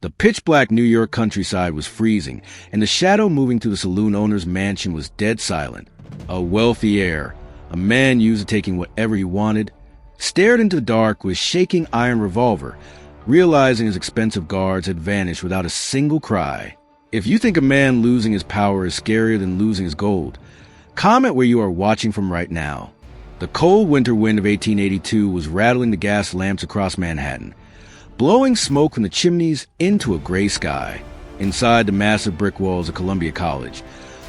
The pitch-black New York countryside was freezing, and the shadow moving through the saloon owner's mansion was dead silent. A wealthy heir, a man used to taking whatever he wanted, stared into the dark with shaking iron revolver, realizing his expensive guards had vanished without a single cry. If you think a man losing his power is scarier than losing his gold, comment where you are watching from right now. The cold winter wind of 1882 was rattling the gas lamps across Manhattan, blowing smoke from the chimneys into a gray sky. Inside the massive brick walls of Columbia College,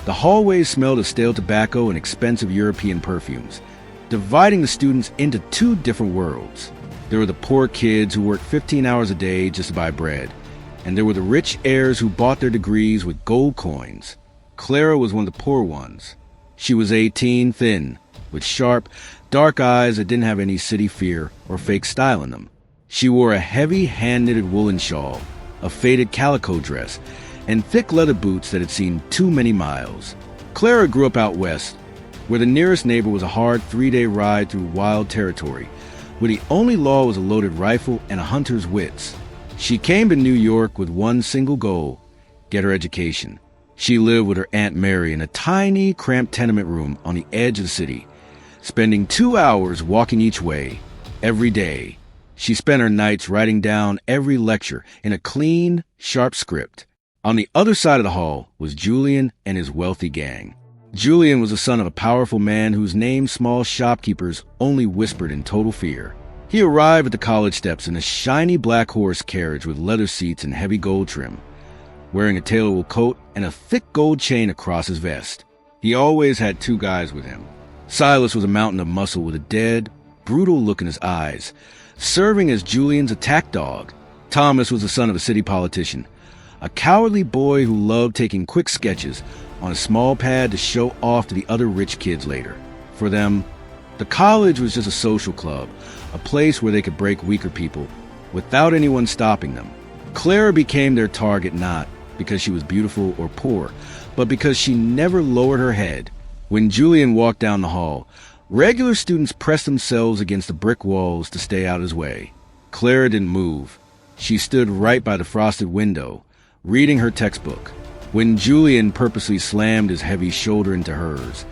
the hallways smelled of stale tobacco and expensive European perfumes, dividing the students into two different worlds. There were the poor kids who worked 15 hours a day just to buy bread, and there were the rich heirs who bought their degrees with gold coins. Clara was one of the poor ones. She was 18, thin, with sharp, dark eyes that didn't have any city fear or fake style in them. She wore a heavy hand-knitted woolen shawl, a faded calico dress, and thick leather boots that had seen too many miles. Clara grew up out west, where the nearest neighbor was a hard 3-day ride through wild territory, where the only law was a loaded rifle and a hunter's wits. She came to New York with one single goal: get her education. She lived with her Aunt Mary in a tiny, cramped tenement room on the edge of the city, spending 2 hours walking each way, every day. She spent her nights writing down every lecture in a clean, sharp script. On the other side of the hall was Julian and his wealthy gang. Julian was the son of a powerful man whose name small shopkeepers only whispered in total fear. He arrived at the college steps in a shiny black horse carriage with leather seats and heavy gold trim, wearing a tailor-wool coat and a thick gold chain across his vest. He always had two guys with him. Silas was a mountain of muscle with a dead, brutal look in his eyes, serving as Julian's attack dog. Thomas was the son of a city politician, a cowardly boy who loved taking quick sketches on a small pad to show off to the other rich kids later. For them, the college was just a social club, a place where they could break weaker people without anyone stopping them. Clara became their target not because she was beautiful or poor, but because she never lowered her head. When Julian walked down the hall, regular students pressed themselves against the brick walls to stay out of his way. Clara didn't move. She stood right by the frosted window, reading her textbook. When Julian purposely slammed his heavy shoulder into hers,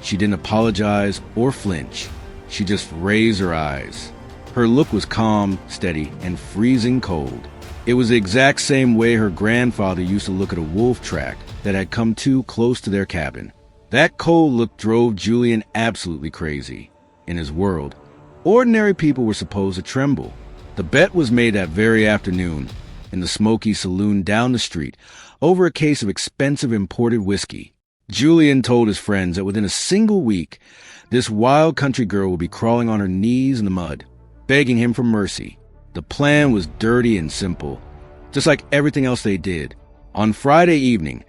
she didn't apologize or flinch. She just raised her eyes. Her look was calm, steady, and freezing cold. It was the exact same way her grandfather used to look at a wolf track that had come too close to their cabin. That cold look drove Julian absolutely crazy. In his world, ordinary people were supposed to tremble. The bet was made that very afternoon in the smoky saloon down the street over a case of expensive imported whiskey. Julian told his friends that within a single week, this wild country girl would be crawling on her knees in the mud, begging him for mercy. The plan was dirty and simple, just like everything else they did. On Friday evening,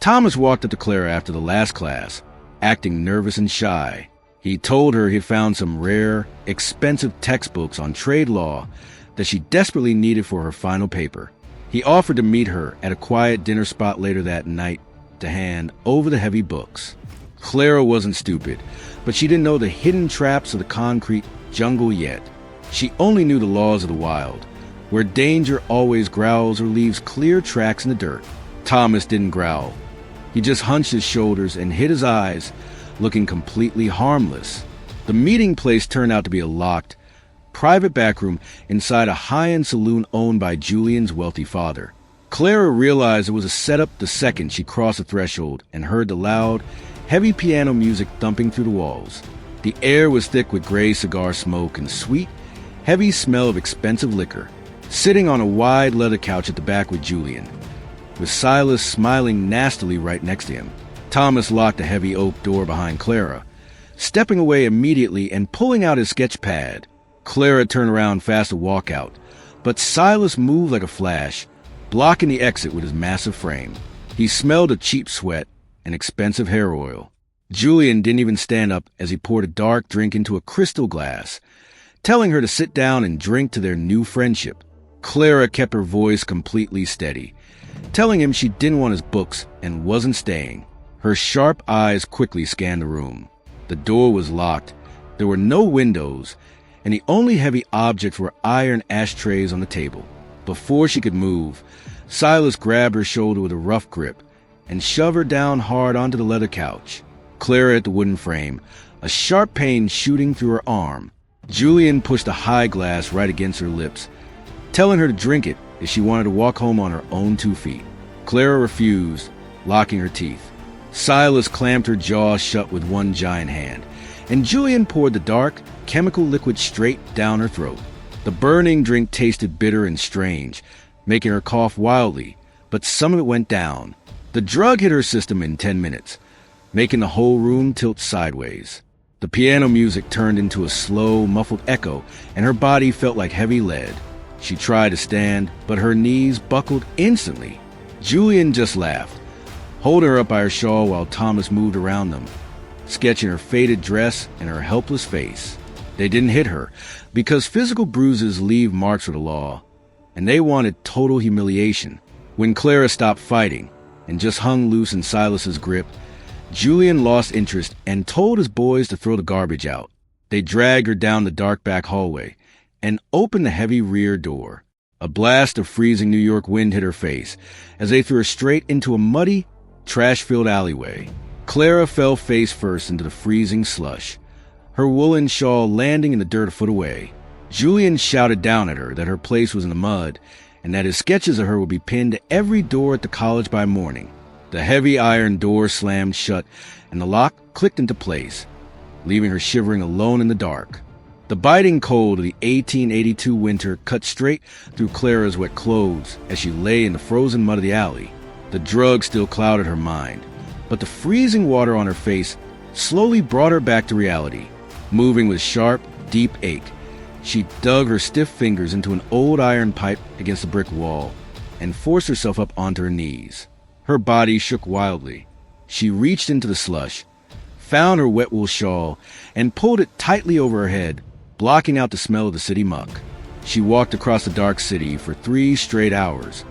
Thomas walked up to Clara after the last class, acting nervous and shy. He told her he'd found some rare, expensive textbooks on trade law that she desperately needed for her final paper. He offered to meet her at a quiet dinner spot later that night to hand over the heavy books. Clara wasn't stupid, but she didn't know the hidden traps of the concrete jungle yet. She only knew the laws of the wild, where danger always growls or leaves clear tracks in the dirt. Thomas didn't growl. He just hunched his shoulders and hid his eyes, looking completely harmless. The meeting place turned out to be a locked, private backroom inside a high-end saloon owned by Julian's wealthy father. Clara realized it was a setup the second she crossed the threshold and heard the loud, heavy piano music thumping through the walls. The air was thick with gray cigar smoke and sweet, heavy smell of expensive liquor. Sitting on a wide leather couch at the back with Julian, with Silas smiling nastily right next to him. Thomas locked a heavy oak door behind Clara, stepping away immediately and pulling out his sketch pad. Clara turned around fast to walk out, but Silas moved like a flash, blocking the exit with his massive frame. He smelled of cheap sweat and expensive hair oil. Julian didn't even stand up as he poured a dark drink into a crystal glass, telling her to sit down and drink to their new friendship. Clara kept her voice completely steady, telling him she didn't want his books and wasn't staying. Her sharp eyes quickly scanned the room. The door was locked, there were no windows, and the only heavy objects were iron ashtrays on the table. Before she could move, Silas grabbed her shoulder with a rough grip and shoved her down hard onto the leather couch. Clara at the wooden frame, a sharp pain shooting through her arm. Julian pushed a high glass right against her lips, telling her to drink it if she wanted to walk home on her own 2 feet. Clara refused, locking her teeth. Silas clamped her jaw shut with one giant hand, and Julian poured the dark, chemical liquid straight down her throat. The burning drink tasted bitter and strange, making her cough wildly, but some of it went down. The drug hit her system in 10 minutes, making the whole room tilt sideways. The piano music turned into a slow, muffled echo, and her body felt like heavy lead. She tried to stand, but her knees buckled instantly. Julian just laughed, holding her up by her shawl while Thomas moved around them, sketching her faded dress and her helpless face. They didn't hit her, because physical bruises leave marks for the law, and they wanted total humiliation. When Clara stopped fighting and just hung loose in Silas's grip, Julian lost interest and told his boys to throw the garbage out. They dragged her down the dark back hallway and opened the heavy rear door. A blast of freezing New York wind hit her face as they threw her straight into a muddy, trash-filled alleyway. Clara fell face first into the freezing slush, her woolen shawl landing in the dirt a foot away. Julian shouted down at her that her place was in the mud and that his sketches of her would be pinned to every door at the college by morning. The heavy iron door slammed shut and the lock clicked into place, leaving her shivering alone in the dark. The biting cold of the 1882 winter cut straight through Clara's wet clothes as she lay in the frozen mud of the alley. The drug still clouded her mind, but the freezing water on her face slowly brought her back to reality. Moving with sharp, deep ache, she dug her stiff fingers into an old iron pipe against the brick wall and forced herself up onto her knees. Her body shook wildly. She reached into the slush, found her wet wool shawl, and pulled it tightly over her head, blocking out the smell of the city muck. She walked across the dark city for 3 straight hours,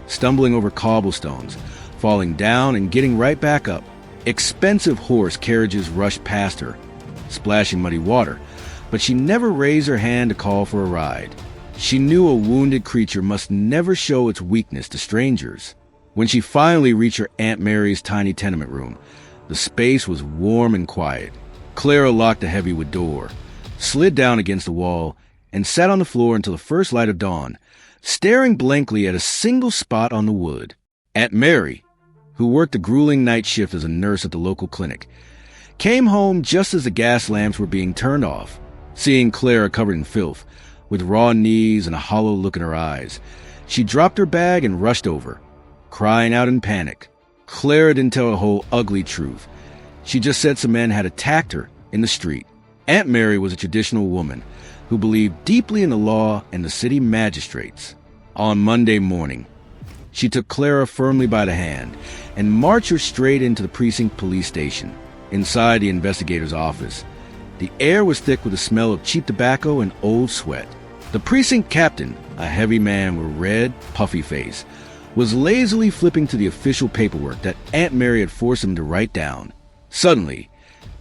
stumbling over cobblestones, falling down and getting right back up. Expensive horse carriages rushed past her, splashing muddy water, but she never raised her hand to call for a ride. She knew a wounded creature must never show its weakness to strangers. When she finally reached her Aunt Mary's tiny tenement room, the space was warm and quiet. Clara locked the heavy wood door, slid down against the wall, and sat on the floor until the first light of dawn, staring blankly at a single spot on the wood. Aunt Mary, who worked a grueling night shift as a nurse at the local clinic, came home just as the gas lamps were being turned off. Seeing Clara covered in filth, with raw knees and a hollow look in her eyes, she dropped her bag and rushed over, crying out in panic. Clara didn't tell the whole ugly truth. She just said some men had attacked her in the street. Aunt Mary was a traditional woman who believed deeply in the law and the city magistrates. On Monday morning, she took Clara firmly by the hand and marched her straight into the precinct police station. Inside the investigator's office, the air was thick with the smell of cheap tobacco and old sweat. The precinct captain, a heavy man with a red, puffy face, was lazily flipping to the official paperwork that Aunt Mary had forced him to write down. Suddenly,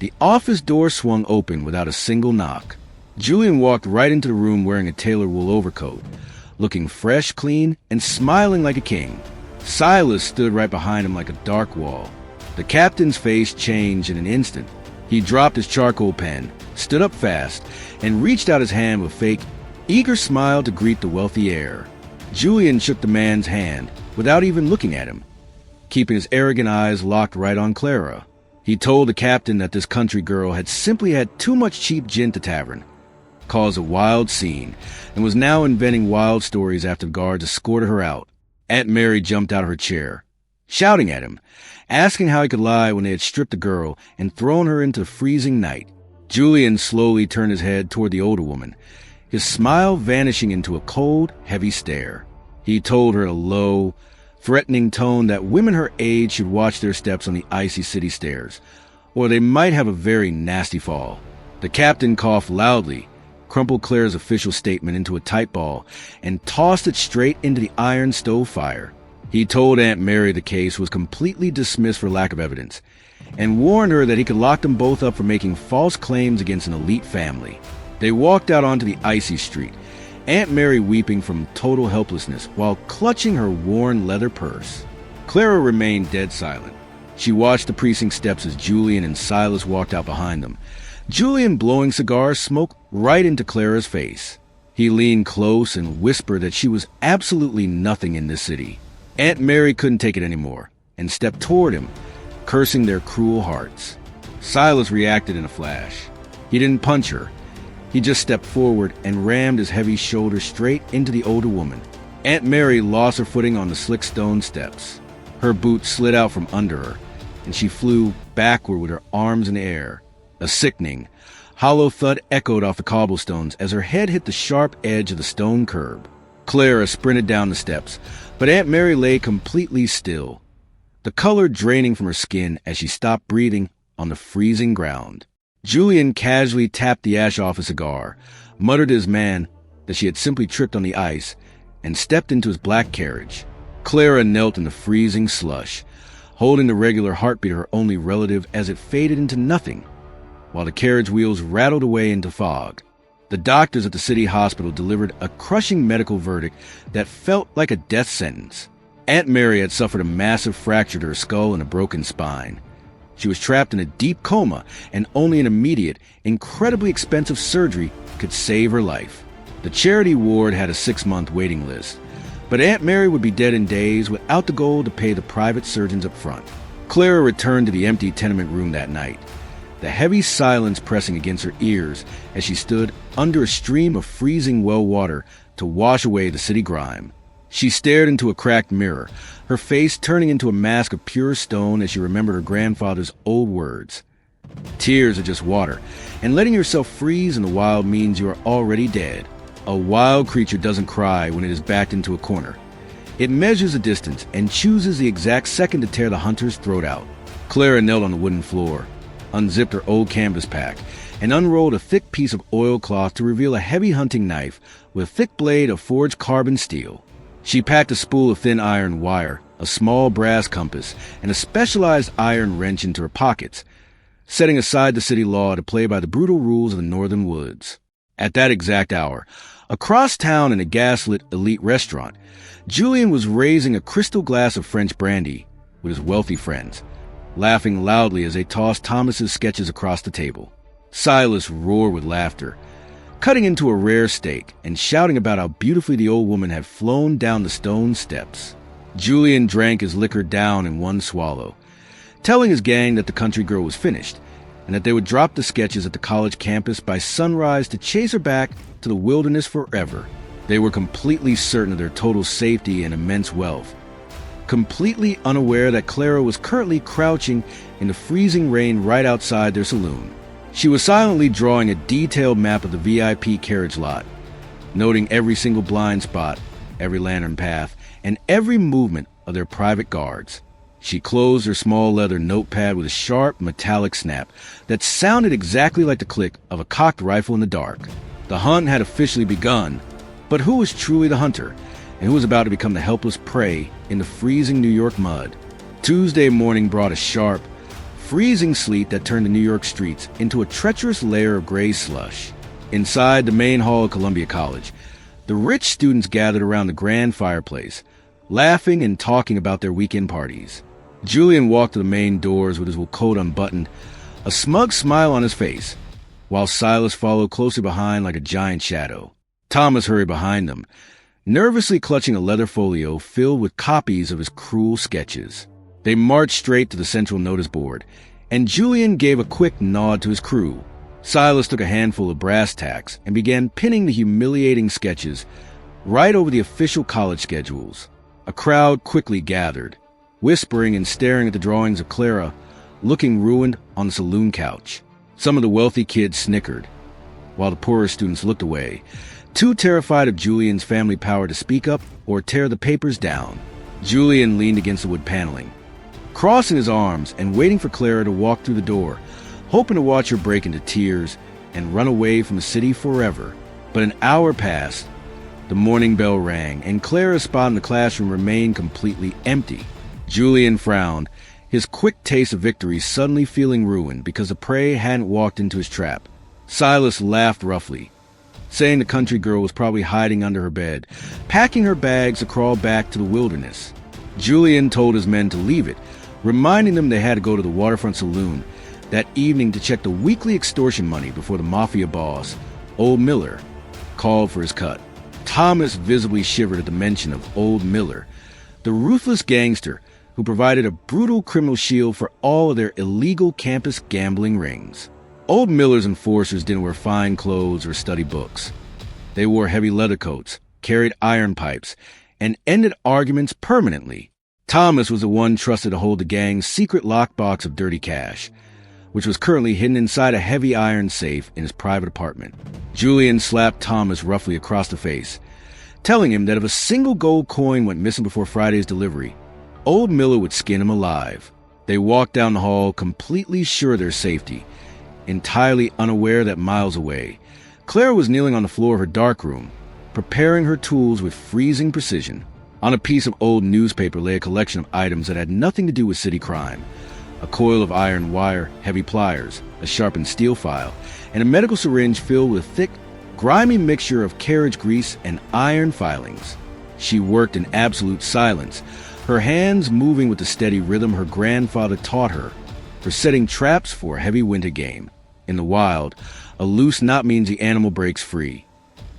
the office door swung open without a single knock. Julian walked right into the room wearing a tailor wool overcoat, looking fresh, clean, and smiling like a king. Silas stood right behind him like a dark wall. The captain's face changed in an instant. He dropped his charcoal pen, stood up fast, and reached out his hand with a fake, eager smile to greet the wealthy heir. Julian shook the man's hand without even looking at him, keeping his arrogant eyes locked right on Clara. He told the captain that this country girl had simply had too much cheap gin at the tavern, caused a wild scene, and was now inventing wild stories after the guards escorted her out. Aunt Mary jumped out of her chair, shouting at him, asking how he could lie when they had stripped the girl and thrown her into the freezing night. Julian slowly turned his head toward the older woman, his smile vanishing into a cold, heavy stare. He told her in a low, threatening tone that women her age should watch their steps on the icy city stairs, or they might have a very nasty fall. The captain coughed loudly, crumpled Clara's official statement into a tight ball, and tossed it straight into the iron stove fire. He told Aunt Mary the case was completely dismissed for lack of evidence, and warned her that he could lock them both up for making false claims against an elite family. They walked out onto the icy street, Aunt Mary weeping from total helplessness while clutching her worn leather purse. Clara remained dead silent. She watched the precinct steps as Julian and Silas walked out behind them. Julian blowing cigar smoke right into Clara's face. He leaned close and whispered that she was absolutely nothing in this city. Aunt Mary couldn't take it anymore and stepped toward him, cursing their cruel hearts. Silas reacted in a flash. He didn't punch her. He just stepped forward and rammed his heavy shoulder straight into the older woman. Aunt Mary lost her footing on the slick stone steps. Her boot slid out from under her, and she flew backward with her arms in the air. A sickening, hollow thud echoed off the cobblestones as her head hit the sharp edge of the stone curb. Clara sprinted down the steps, but Aunt Mary lay completely still, the color draining from her skin as she stopped breathing on the freezing ground. Julian casually tapped the ash off a cigar, muttered to his man that she had simply tripped on the ice, and stepped into his black carriage. Clara knelt in the freezing slush, holding the regular heartbeat of her only relative as it faded into nothing, while the carriage wheels rattled away into fog. The doctors at the city hospital delivered a crushing medical verdict that felt like a death sentence. Aunt Mary had suffered a massive fracture to her skull and a broken spine. She was trapped in a deep coma, and only an immediate, incredibly expensive surgery could save her life. The charity ward had a 6-month waiting list, but Aunt Mary would be dead in days without the gold to pay the private surgeons up front. Clara returned to the empty tenement room that night, the heavy silence pressing against her ears as she stood under a stream of freezing well water to wash away the city grime. She stared into a cracked mirror, her face turning into a mask of pure stone as she remembered her grandfather's old words. Tears are just water, and letting yourself freeze in the wild means you are already dead. A wild creature doesn't cry when it is backed into a corner. It measures a distance and chooses the exact second to tear the hunter's throat out. Clara knelt on the wooden floor, unzipped her old canvas pack, and unrolled a thick piece of oilcloth to reveal a heavy hunting knife with a thick blade of forged carbon steel. She packed a spool of thin iron wire, a small brass compass, and a specialized iron wrench into her pockets, setting aside the city law to play by the brutal rules of the northern woods. At that exact hour, across town in a gas-lit elite restaurant, Julian was raising a crystal glass of French brandy with his wealthy friends, laughing loudly as they tossed Thomas's sketches across the table. Silas roared with laughter, cutting into a rare steak and shouting about how beautifully the old woman had flown down the stone steps. Julian drank his liquor down in one swallow, telling his gang that the country girl was finished and that they would drop the sketches at the college campus by sunrise to chase her back to the wilderness forever. They were completely certain of their total safety and immense wealth, completely unaware that Clara was currently crouching in the freezing rain right outside their saloon. She was silently drawing a detailed map of the VIP carriage lot, noting every single blind spot, every lantern path, and every movement of their private guards. She closed her small leather notepad with a sharp, metallic snap that sounded exactly like the click of a cocked rifle in the dark. The hunt had officially begun, but who was truly the hunter, and who was about to become the helpless prey in the freezing New York mud? Tuesday morning brought a sharp, freezing sleet that turned the New York streets into a treacherous layer of gray slush. Inside the main hall of Columbia College, the rich students gathered around the grand fireplace, laughing and talking about their weekend parties. Julian walked to the main doors with his coat unbuttoned, a smug smile on his face, while Silas followed closely behind like a giant shadow. Thomas hurried behind them, nervously clutching a leather folio filled with copies of his cruel sketches. They marched straight to the central notice board, and Julian gave a quick nod to his crew. Silas took a handful of brass tacks and began pinning the humiliating sketches right over the official college schedules. A crowd quickly gathered, whispering and staring at the drawings of Clara, looking ruined on the saloon couch. Some of the wealthy kids snickered, while the poorer students looked away, too terrified of Julian's family power to speak up or tear the papers down. Julian leaned against the wood paneling, crossing his arms and waiting for Clara to walk through the door, hoping to watch her break into tears and run away from the city forever. But an hour passed, the morning bell rang, and Clara's spot in the classroom remained completely empty. Julian frowned, his quick taste of victory suddenly feeling ruined because the prey hadn't walked into his trap. Silas laughed roughly, saying the country girl was probably hiding under her bed, packing her bags to crawl back to the wilderness. Julian told his men to leave it, reminding them they had to go to the waterfront saloon that evening to check the weekly extortion money before the mafia boss, Old Miller, called for his cut. Thomas visibly shivered at the mention of Old Miller, the ruthless gangster who provided a brutal criminal shield for all of their illegal campus gambling rings. Old Miller's enforcers didn't wear fine clothes or study books. They wore heavy leather coats, carried iron pipes, and ended arguments permanently. Thomas was the one trusted to hold the gang's secret lockbox of dirty cash, which was currently hidden inside a heavy iron safe in his private apartment. Julian slapped Thomas roughly across the face, telling him that if a single gold coin went missing before Friday's delivery, Old Miller would skin him alive. They walked down the hall, completely sure of their safety, entirely unaware that miles away, Clara was kneeling on the floor of her darkroom, preparing her tools with freezing precision. On a piece of old newspaper lay a collection of items that had nothing to do with city crime: a coil of iron wire, heavy pliers, a sharpened steel file, and a medical syringe filled with a thick, grimy mixture of carriage grease and iron filings. She worked in absolute silence, her hands moving with the steady rhythm her grandfather taught her for setting traps for a heavy winter game. In the wild, a loose knot means the animal breaks free.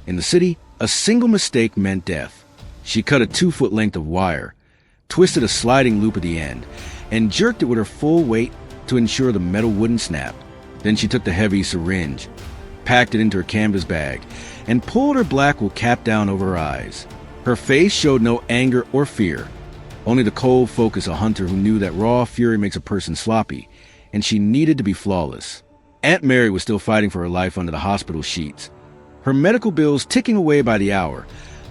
In the city, a single mistake meant death. She cut a 2-foot length of wire, twisted a sliding loop at the end, and jerked it with her full weight to ensure the metal wouldn't snap. Then she took the heavy syringe, packed it into her canvas bag, and pulled her black wool cap down over her eyes. Her face showed no anger or fear, only the cold focus of a hunter who knew that raw fury makes a person sloppy, and she needed to be flawless. Aunt Mary was still fighting for her life under the hospital sheets, her medical bills ticking away by the hour,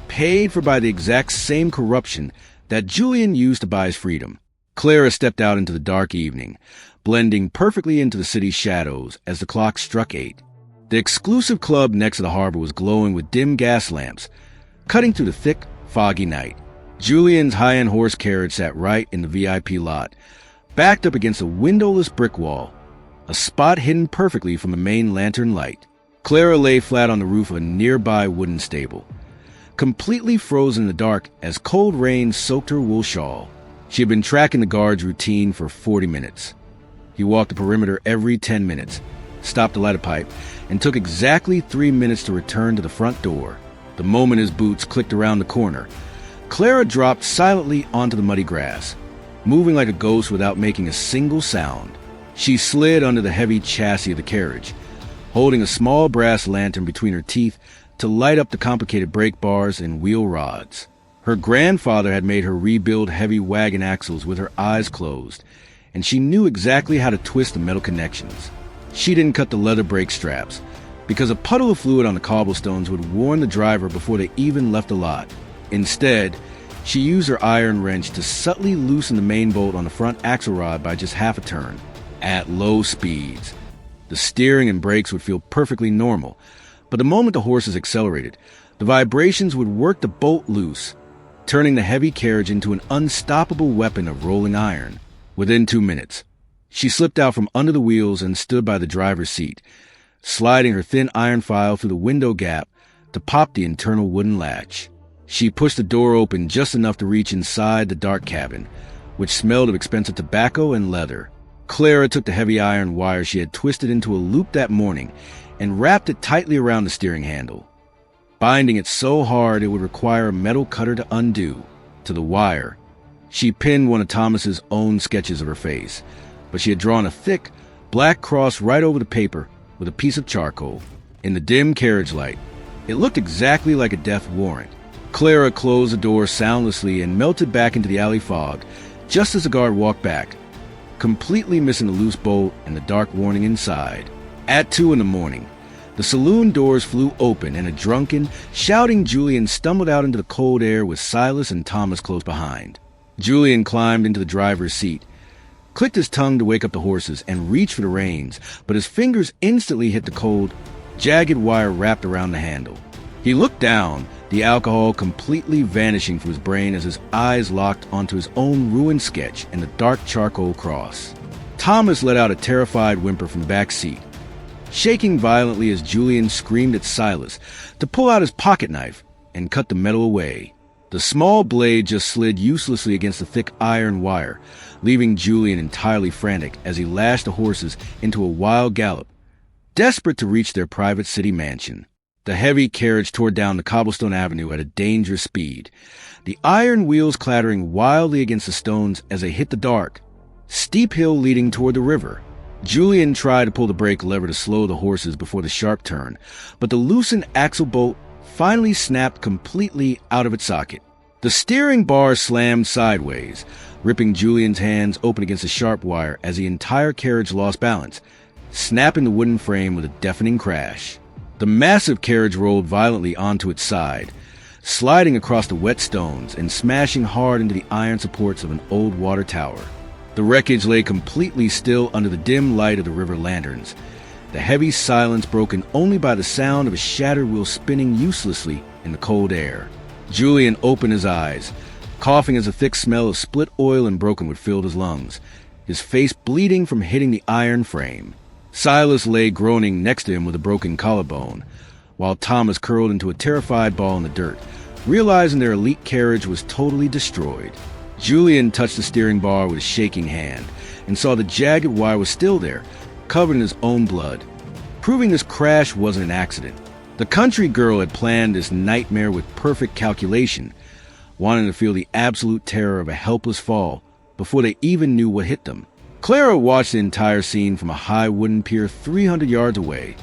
paid for by the exact same corruption that Julian used to buy his freedom. Clara stepped out into the dark evening, blending perfectly into the city's shadows as the clock struck 8. The exclusive club next to the harbor was glowing with dim gas lamps, cutting through the thick, foggy night. Julian's high-end horse carriage sat right in the VIP lot, backed up against a windowless brick wall, a spot hidden perfectly from the main lantern light. Clara lay flat on the roof of a nearby wooden stable, completely frozen in the dark as cold rain soaked her wool shawl. She had been tracking the guard's routine for 40 minutes. He walked the perimeter every 10 minutes, stopped to light a pipe, and took exactly 3 minutes to return to the front door. The moment his boots clicked around the corner, Clara dropped silently onto the muddy grass, moving like a ghost without making a single sound. She slid under the heavy chassis of the carriage, holding a small brass lantern between her teeth to light up the complicated brake bars and wheel rods. Her grandfather had made her rebuild heavy wagon axles with her eyes closed, and she knew exactly how to twist the metal connections. She didn't cut the leather brake straps, because a puddle of fluid on the cobblestones would warn the driver before they even left the lot. Instead, she used her iron wrench to subtly loosen the main bolt on the front axle rod by just half a turn. At low speeds, the steering and brakes would feel perfectly normal, but the moment the horses accelerated, the vibrations would work the bolt loose, turning the heavy carriage into an unstoppable weapon of rolling iron. Within 2 minutes, she slipped out from under the wheels and stood by the driver's seat, sliding her thin iron file through the window gap to pop the internal wooden latch. She pushed the door open just enough to reach inside the dark cabin, which smelled of expensive tobacco and leather. Clara took the heavy iron wire she had twisted into a loop that morning and wrapped it tightly around the steering handle, binding it so hard it would require a metal cutter to undo. To the wire, she pinned one of Thomas's own sketches of her face, but she had drawn a thick, black cross right over the paper with a piece of charcoal. In the dim carriage light, it looked exactly like a death warrant. Clara closed the door soundlessly and melted back into the alley fog just as the guard walked back, completely missing the loose bolt and the dark warning inside. At 2 a.m, the saloon doors flew open and a drunken, shouting Julian stumbled out into the cold air with Silas and Thomas close behind. Julian climbed into the driver's seat, clicked his tongue to wake up the horses, and reached for the reins, but his fingers instantly hit the cold, jagged wire wrapped around the handle. He looked down, the alcohol completely vanishing from his brain as his eyes locked onto his own ruined sketch and the dark charcoal cross. Thomas let out a terrified whimper from the back seat, shaking violently as Julian screamed at Silas to pull out his pocket knife and cut the metal away. The small blade just slid uselessly against the thick iron wire, leaving Julian entirely frantic as he lashed the horses into a wild gallop, desperate to reach their private city mansion. The heavy carriage tore down the cobblestone avenue at a dangerous speed, the iron wheels clattering wildly against the stones as they hit the dark, steep hill leading toward the river. Julian tried to pull the brake lever to slow the horses before the sharp turn, but the loosened axle bolt finally snapped completely out of its socket. The steering bar slammed sideways, ripping Julian's hands open against the sharp wire as the entire carriage lost balance, snapping the wooden frame with a deafening crash. The massive carriage rolled violently onto its side, sliding across the wet stones and smashing hard into the iron supports of an old water tower. The wreckage lay completely still under the dim light of the river lanterns, the heavy silence broken only by the sound of a shattered wheel spinning uselessly in the cold air. Julian opened his eyes, coughing as a thick smell of split oil and broken wood filled his lungs, his face bleeding from hitting the iron frame. Silas lay groaning next to him with a broken collarbone, while Thomas curled into a terrified ball in the dirt, realizing their elite carriage was totally destroyed. Julian touched the steering bar with a shaking hand and saw the jagged wire was still there, covered in his own blood, proving this crash wasn't an accident. The country girl had planned this nightmare with perfect calculation, wanting to feel the absolute terror of a helpless fall before they even knew what hit them. Clara watched the entire scene from a high wooden pier 300 yards away,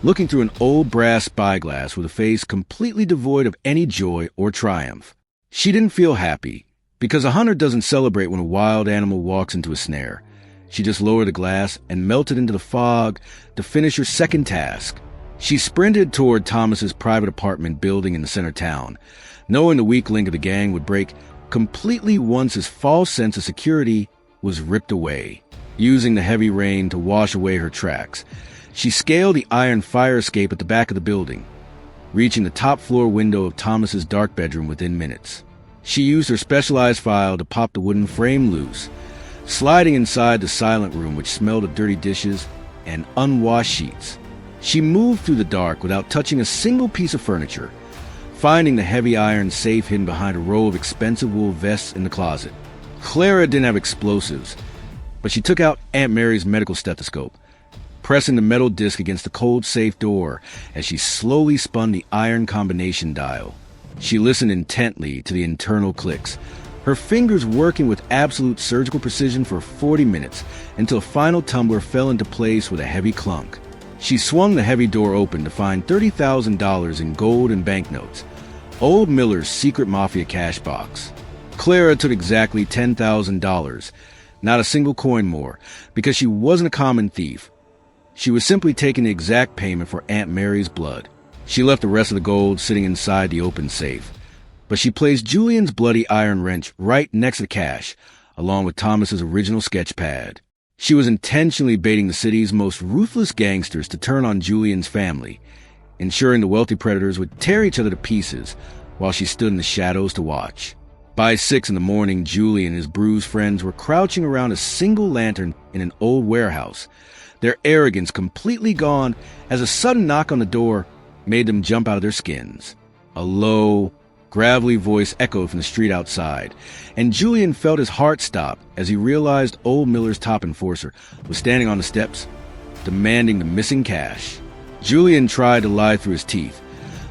looking through an old brass spyglass with a face completely devoid of any joy or triumph. She didn't feel happy, because a hunter doesn't celebrate when a wild animal walks into a snare. She just lowered the glass and melted into the fog to finish her second task. She sprinted toward Thomas's private apartment building in the center town, knowing the weak link of the gang would break completely once his false sense of security was ripped away. Using the heavy rain to wash away her tracks, she scaled the iron fire escape at the back of the building, reaching the top floor window of Thomas's dark bedroom within minutes. She used her specialized file to pop the wooden frame loose, sliding inside the silent room which smelled of dirty dishes and unwashed sheets. She moved through the dark without touching a single piece of furniture, finding the heavy iron safe hidden behind a row of expensive wool vests in the closet. Clara didn't have explosives, but she took out Aunt Mary's medical stethoscope, pressing the metal disc against the cold safe door as she slowly spun the iron combination dial. She listened intently to the internal clicks, her fingers working with absolute surgical precision for 40 minutes until a final tumbler fell into place with a heavy clunk. She swung the heavy door open to find $30,000 in gold and banknotes, old Miller's secret mafia cash box. Clara took exactly $10,000, not a single coin more, because she wasn't a common thief. She was simply taking the exact payment for Aunt Mary's blood. She left the rest of the gold sitting inside the open safe, but she placed Julian's bloody iron wrench right next to the cash, along with Thomas's original sketch pad. She was intentionally baiting the city's most ruthless gangsters to turn on Julian's family, ensuring the wealthy predators would tear each other to pieces while she stood in the shadows to watch. By 6 a.m, Julian and his bruised friends were crouching around a single lantern in an old warehouse, their arrogance completely gone as a sudden knock on the door made them jump out of their skins. A low, gravelly voice echoed from the street outside, and Julian felt his heart stop as he realized old Miller's top enforcer was standing on the steps, demanding the missing cash. Julian tried to lie through his teeth,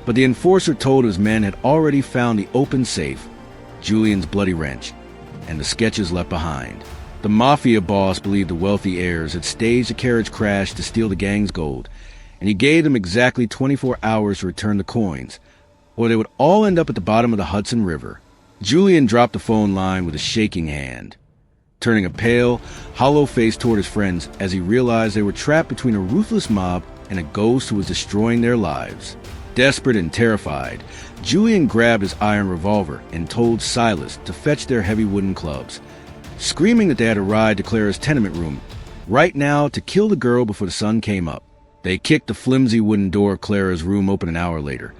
but the enforcer told his men had already found the open safe, Julian's bloody wrench, and the sketches left behind. The mafia boss believed the wealthy heirs had staged a carriage crash to steal the gang's gold, and he gave them exactly 24 hours to return the coins, or they would all end up at the bottom of the Hudson River. Julian dropped the phone line with a shaking hand, turning a pale, hollow face toward his friends as he realized they were trapped between a ruthless mob and a ghost who was destroying their lives. Desperate and terrified, Julian grabbed his iron revolver and told Silas to fetch their heavy wooden clubs, screaming that they had a ride to Clara's tenement room right now to kill the girl before the sun came up. They kicked the flimsy wooden door of Clara's room open an hour later,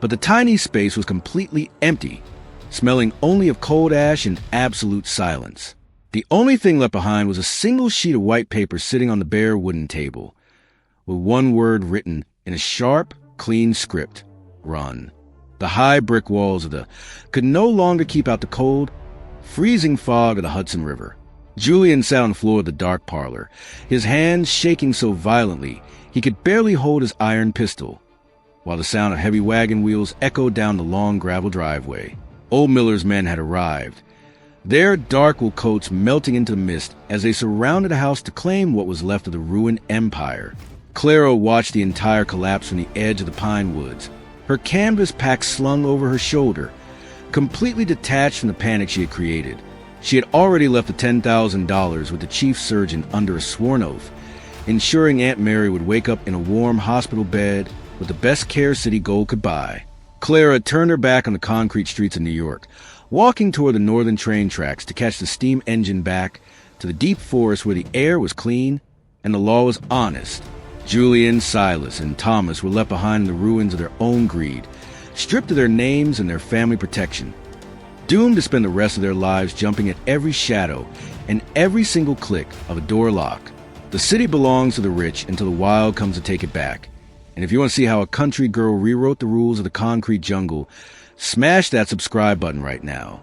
but the tiny space was completely empty, smelling only of cold ash and absolute silence. The only thing left behind was a single sheet of white paper sitting on the bare wooden table. with one word written in a sharp, clean script: run. The high brick walls of the could no longer keep out the cold, freezing fog of the Hudson River. Julian sat on the floor of the dark parlor, his hands shaking so violently he could barely hold his iron pistol, while the sound of heavy wagon wheels echoed down the long gravel driveway. Old Miller's men had arrived, their dark wool coats melting into the mist as they surrounded the house to claim what was left of the ruined empire. Clara watched the entire collapse from the edge of the pine woods, her canvas pack slung over her shoulder, completely detached from the panic she had created. She had already left the $10,000 with the chief surgeon under a sworn oath, ensuring Aunt Mary would wake up in a warm hospital bed with the best care City Gold could buy. Clara turned her back on the concrete streets of New York, walking toward the northern train tracks to catch the steam engine back to the deep forest where the air was clean and the law was honest. Julian, Silas, and Thomas were left behind in the ruins of their own greed, stripped of their names and their family protection, doomed to spend the rest of their lives jumping at every shadow and every single click of a door lock. The city belongs to the rich until the wild comes to take it back. And if you want to see how a country girl rewrote the rules of the concrete jungle, smash that subscribe button right now.